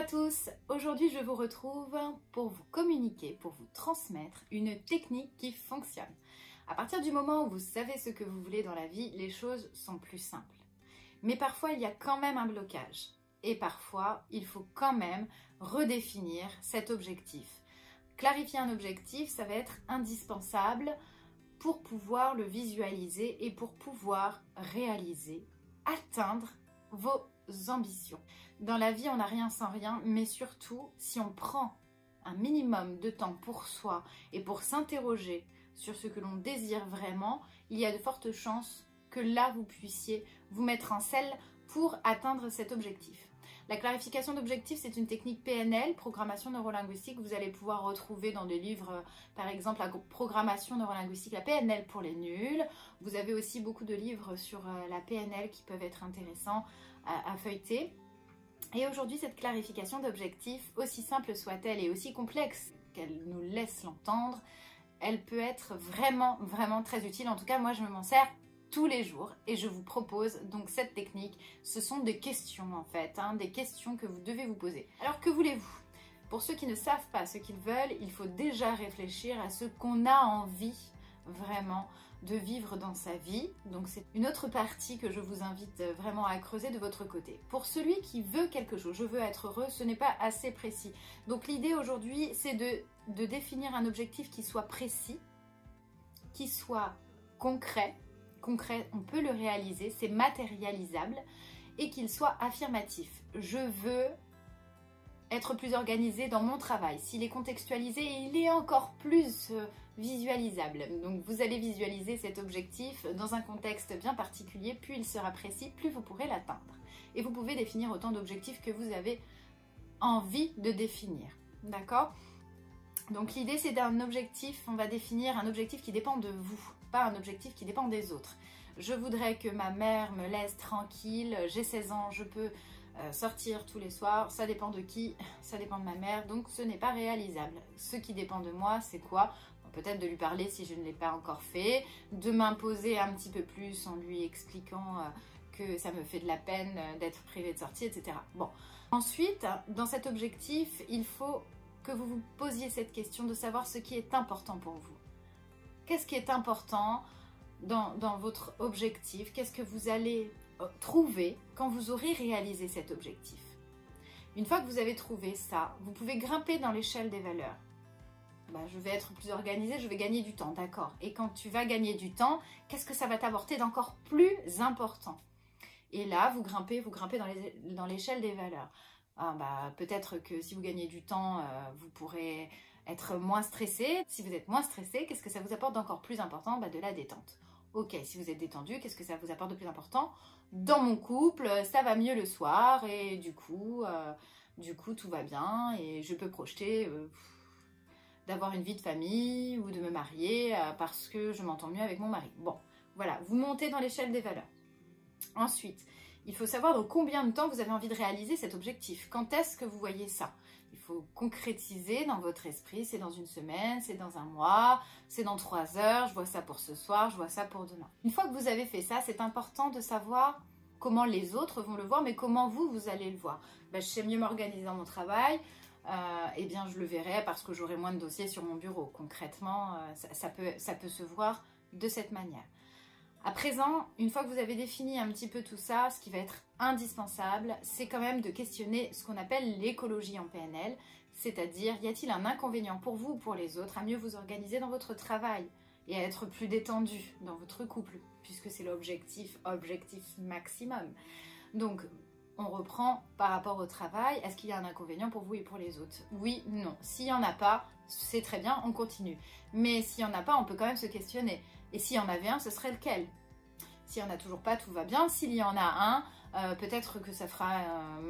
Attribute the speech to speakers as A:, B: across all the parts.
A: tous, aujourd'hui je vous retrouve pour vous communiquer, pour vous transmettre une technique qui fonctionne. À partir du moment où vous savez ce que vous voulez dans la vie, les choses sont plus simples. Mais parfois il y a quand même un blocage et parfois il faut quand même redéfinir cet objectif. Clarifier un objectif, ça va être indispensable pour pouvoir le visualiser et pour pouvoir réaliser, atteindre vos ambitions. Dans la vie, on n'a rien sans rien, mais surtout, si on prend un minimum de temps pour soi et pour s'interroger sur ce que l'on désire vraiment, il y a de fortes chances que là, vous puissiez vous mettre en selle pour atteindre cet objectif. La clarification d'objectifs, c'est une technique PNL, programmation neurolinguistique. Vous allez pouvoir retrouver dans des livres, par exemple, la programmation neurolinguistique, la PNL pour les nuls. Vous avez aussi beaucoup de livres sur la PNL qui peuvent être intéressants à feuilleter. Et aujourd'hui, cette clarification d'objectifs, aussi simple soit-elle et aussi complexe qu'elle nous laisse l'entendre, elle peut être vraiment, vraiment très utile. En tout cas, moi, je m'en sers tous les jours et je vous propose donc cette technique. Ce sont des questions en fait, des questions que vous devez vous poser. Alors que voulez-vous? Pour ceux qui ne savent pas ce qu'ils veulent, il faut déjà réfléchir à ce qu'on a envie vraiment de vivre dans sa vie. Donc c'est une autre partie que je vous invite vraiment à creuser de votre côté. Pour celui qui veut quelque chose, je veux être heureux, ce n'est pas assez précis. Donc l'idée aujourd'hui, c'est de définir un objectif qui soit précis, qui soit concret, on peut le réaliser, c'est matérialisable et qu'il soit affirmatif. Je veux être plus organisé dans mon travail. S'il est contextualisé, il est encore plus visualisable. Donc vous allez visualiser cet objectif dans un contexte bien particulier, plus il sera précis, plus vous pourrez l'atteindre. Et vous pouvez définir autant d'objectifs que vous avez envie de définir. D'accord ? Donc l'idée c'est d'un objectif, on va définir un objectif qui dépend de vous, pas un objectif qui dépend des autres. Je voudrais que ma mère me laisse tranquille, j'ai 16 ans, je peux sortir tous les soirs, ça dépend de qui, ça dépend de ma mère, donc ce n'est pas réalisable. Ce qui dépend de moi, c'est quoi? Peut-être de lui parler si je ne l'ai pas encore fait, de m'imposer un petit peu plus en lui expliquant que ça me fait de la peine d'être privée de sortie, etc. Bon. Ensuite, dans cet objectif, il faut que vous vous posiez cette question de savoir ce qui est important pour vous. Qu'est-ce qui est important dans votre objectif? Qu'est-ce que vous allez trouver quand vous aurez réalisé cet objectif? Une fois que vous avez trouvé ça, vous pouvez grimper dans l'échelle des valeurs. Je vais être plus organisée, je vais gagner du temps, d'accord. Et quand tu vas gagner du temps, qu'est-ce que ça va t'apporter d'encore plus important? Et là, vous grimpez dans l'échelle des valeurs. Peut-être que si vous gagnez du temps, vous pourrez être moins stressé. Si vous êtes moins stressé, qu'est-ce que ça vous apporte d'encore plus important? De la détente. Ok, si vous êtes détendu, qu'est-ce que ça vous apporte de plus important? Dans mon couple, ça va mieux le soir et du coup tout va bien et je peux projeter d'avoir une vie de famille ou de me marier parce que je m'entends mieux avec mon mari. Bon, voilà, vous montez dans l'échelle des valeurs. Ensuite, il faut savoir dans combien de temps vous avez envie de réaliser cet objectif. Quand est-ce que vous voyez ça? Il faut concrétiser dans votre esprit, c'est dans une semaine, c'est dans un mois, c'est dans 3 heures, je vois ça pour ce soir, je vois ça pour demain. Une fois que vous avez fait ça, c'est important de savoir comment les autres vont le voir, mais comment vous allez le voir. Je sais mieux m'organiser dans mon travail, je le verrai parce que j'aurai moins de dossiers sur mon bureau. Concrètement, ça peut se voir de cette manière. À présent, une fois que vous avez défini un petit peu tout ça, ce qui va être indispensable, c'est quand même de questionner ce qu'on appelle l'écologie en PNL, c'est-à-dire, y a-t-il un inconvénient pour vous ou pour les autres à mieux vous organiser dans votre travail et à être plus détendu dans votre couple, puisque c'est l'objectif maximum. Donc, on reprend par rapport au travail, est-ce qu'il y a un inconvénient pour vous et pour les autres? Oui, non. S'il n'y en a pas, c'est très bien, on continue. Mais s'il n'y en a pas, on peut quand même se questionner. Et s'il y en avait un, ce serait lequel? S'il n'y en a toujours pas, tout va bien. S'il y en a un, peut-être que ça fera,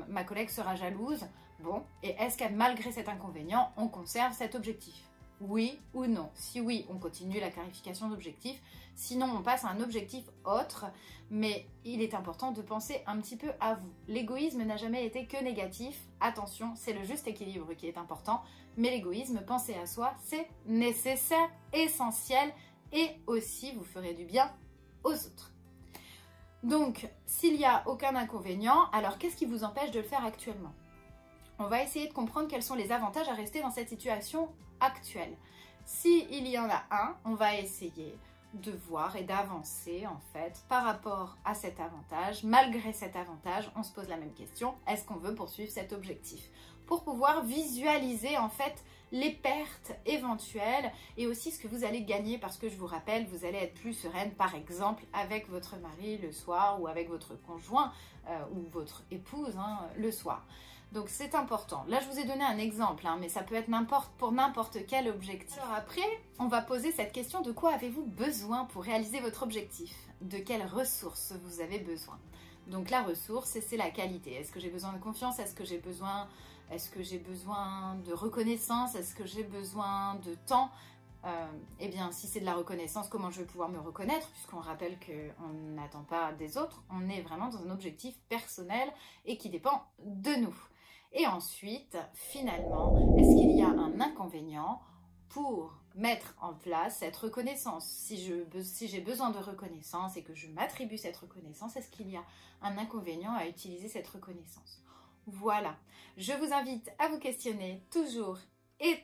A: ma collègue sera jalouse. Bon, et est-ce qu'à malgré cet inconvénient, on conserve cet objectif? Oui ou non? Si oui, on continue la clarification d'objectif. Sinon, on passe à un objectif autre. Mais il est important de penser un petit peu à vous. L'égoïsme n'a jamais été que négatif. Attention, c'est le juste équilibre qui est important. Mais l'égoïsme, penser à soi, c'est nécessaire, essentiel. Et aussi, vous ferez du bien aux autres. Donc, s'il n'y a aucun inconvénient, alors qu'est-ce qui vous empêche de le faire actuellement? on va essayer de comprendre quels sont les avantages à rester dans cette situation actuelle. S'il y en a un, on va essayer de voir et d'avancer en fait par rapport à cet avantage. Malgré cet avantage, on se pose la même question, est-ce qu'on veut poursuivre cet objectif? Pour pouvoir visualiser en fait les pertes éventuelles et aussi ce que vous allez gagner, parce que je vous rappelle, vous allez être plus sereine par exemple avec votre mari le soir ou avec votre conjoint ou votre épouse le soir. Donc c'est important. Là, je vous ai donné un exemple, mais ça peut être pour n'importe quel objectif. Alors après, on va poser cette question, de quoi avez-vous besoin pour réaliser votre objectif? De quelles ressources vous avez besoin? Donc la ressource, c'est la qualité. Est-ce que j'ai besoin de confiance? Est-ce que j'ai besoin de reconnaissance? Est-ce que j'ai besoin de temps? Eh bien, si c'est de la reconnaissance, comment je vais pouvoir me reconnaître? Puisqu'on rappelle qu'on n'attend pas des autres, on est vraiment dans un objectif personnel et qui dépend de nous. Et ensuite, finalement, est-ce qu'il y a un inconvénient pour mettre en place cette reconnaissance? Si j'ai besoin de reconnaissance et que je m'attribue cette reconnaissance, est-ce qu'il y a un inconvénient à utiliser cette reconnaissance? Voilà, je vous invite à vous questionner toujours et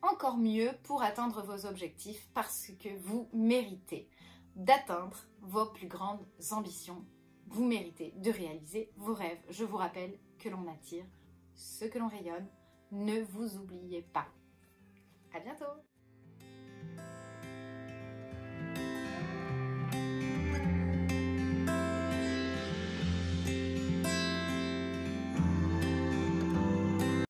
A: encore mieux pour atteindre vos objectifs, parce que vous méritez d'atteindre vos plus grandes ambitions. Vous méritez de réaliser vos rêves. Je vous rappelle que l'on attire ce que l'on rayonne. Ne vous oubliez pas. À bientôt!